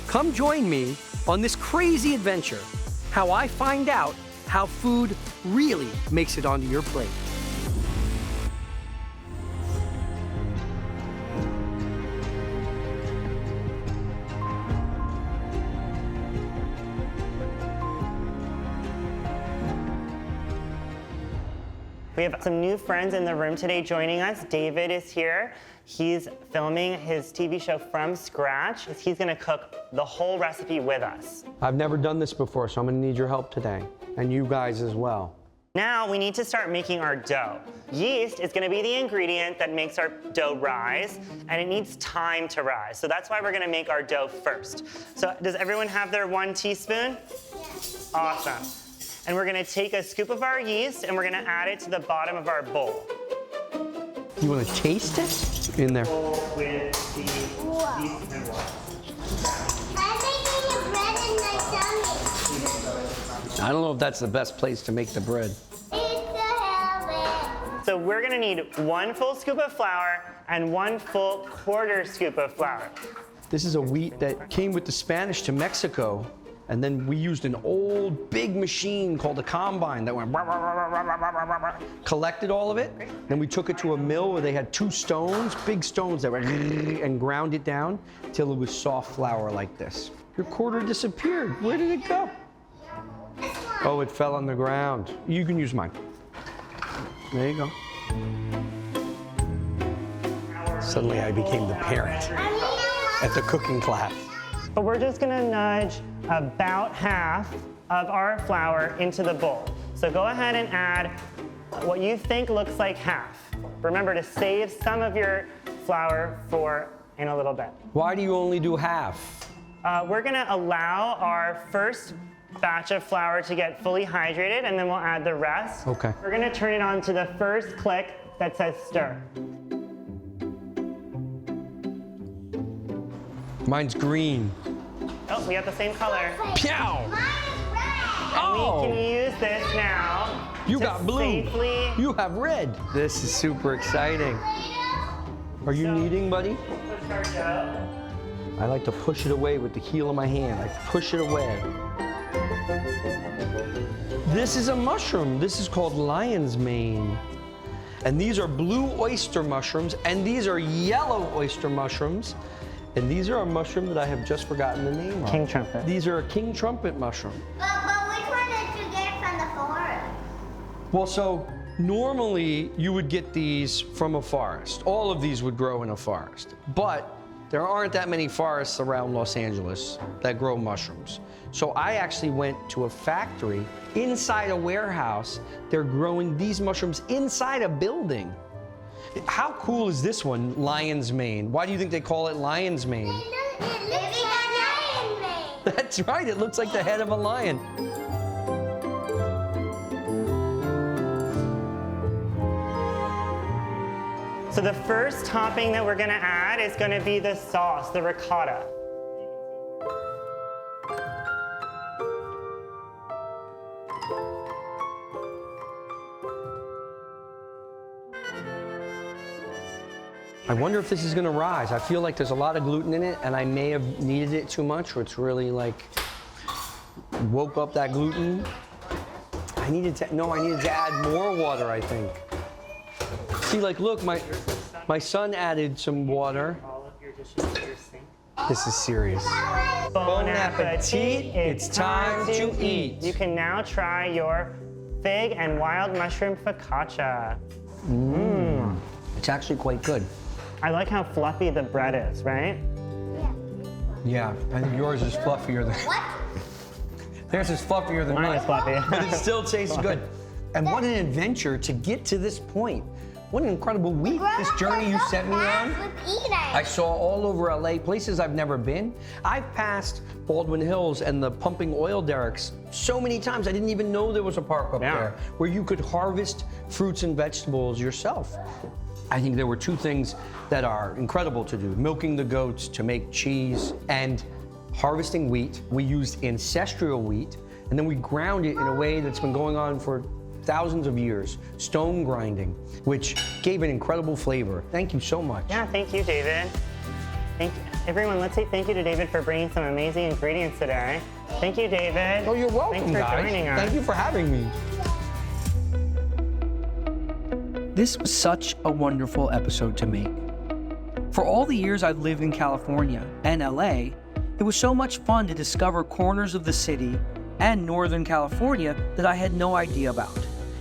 Come join me on this crazy adventure, how I find out how food really makes it onto your plate. We have some new friends in the room today joining us. David is here. He's filming his TV show from scratch. He's gonna cook the whole recipe with us. I've never done this before, so I'm gonna need your help today, and you guys as well. Now we need to start making our dough. Yeast is gonna be the ingredient that makes our dough rise, and it needs time to rise. So that's why we're gonna make our dough first. So does everyone have their 1 teaspoon? Yes. Awesome. And we're gonna take a scoop of our yeast and we're gonna add it to the bottom of our bowl. You wanna taste it? In there. Bowl with the yeast and water. I'm making the bread in my tummy. I don't know if that's the best place to make the bread. It's the helmet. So we're gonna need 1 full scoop of flour and 1 full quarter scoop of flour. This is a wheat that came with the Spanish to Mexico, and then we used an old big machine called a combine that went collected all of it. Then we took it to a mill where they had 2 stones, big stones that were and ground it down till it was soft flour like this. Your quarter disappeared. Where did it go? Oh, it fell on the ground. You can use mine. There you go. Suddenly I became the parent at the cooking class. But we're just gonna nudge about half of our flour into the bowl. So go ahead and add what you think looks like half. Remember to save some of your flour for in a little bit. Why do you only do half? We're gonna allow our first batch of flour to get fully hydrated, and then we'll add the rest. Okay. We're gonna turn it on to the first click that says stir. Mine's green. Oh, we have the same color. Pow! Mine is red. Oh! We can use this now. You to got blue. Safely You have red. This is super exciting. Are you kneading, buddy? push our dough. I like to push it away with the heel of my hand. I push it away. This is a mushroom. This is called lion's mane. And these are blue oyster mushrooms, and these are yellow oyster mushrooms. And these are a mushroom that I have just forgotten the name of. King trumpet. These are a king trumpet mushroom. But which one did you get from the forest? Well, so normally you would get these from a forest. All of these would grow in a forest. But there aren't that many forests around Los Angeles that grow mushrooms. So I actually went to a factory inside a warehouse. They're growing these mushrooms inside a building. How cool is this one, lion's mane? Why do you think they call it lion's mane? It looks like lion mane. That's right, it looks like the head of a lion. So the first topping that we're gonna add is gonna be the sauce, the ricotta. I wonder if this is gonna rise. I feel like there's a lot of gluten in it, and I may have kneaded it too much, or it's really like woke up that gluten. I needed to add more water, I think. See, like, look, my son added some water. All of your dishes to your sink. This is serious. Bon appetit, it's time to eat. You can now try your fig and wild mushroom focaccia. It's actually quite good. I like how fluffy the bread is, right? Yeah, I think yours is fluffier than. What? Theirs is fluffier than Mine mine. is fluffy. But it still tastes good. And what an adventure to get to this point. What an incredible week, this journey you sent me on. I saw all over LA, places I've never been. I've passed Baldwin Hills and the pumping oil derricks so many times. I didn't even know there was a park up there where you could harvest fruits and vegetables yourself. I think there were 2 things that are incredible to do. Milking the goats to make cheese and harvesting wheat. We used ancestral wheat, and then we ground it in a way that's been going on for thousands of years, stone grinding, which gave an incredible flavor. Thank you so much. Yeah, thank you, David. Thank you. Everyone, let's say thank you to David for bringing some amazing ingredients today. Thank you, David. Oh, you're welcome, Thanks for guys. joining us. Thank you for having me. This was such a wonderful episode to make. For all the years I've lived in California and LA, it was so much fun to discover corners of the city and Northern California that I had no idea about,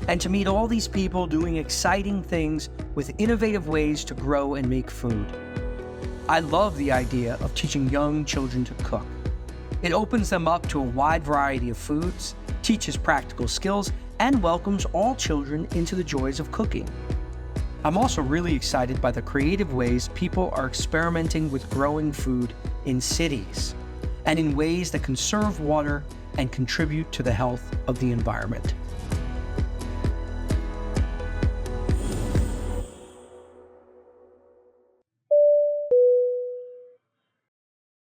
and to meet all these people doing exciting things with innovative ways to grow and make food. I love the idea of teaching young children to cook. It opens them up to a wide variety of foods, teaches practical skills, and welcomes all children into the joys of cooking. I'm also really excited by the creative ways people are experimenting with growing food in cities and in ways that conserve water and contribute to the health of the environment.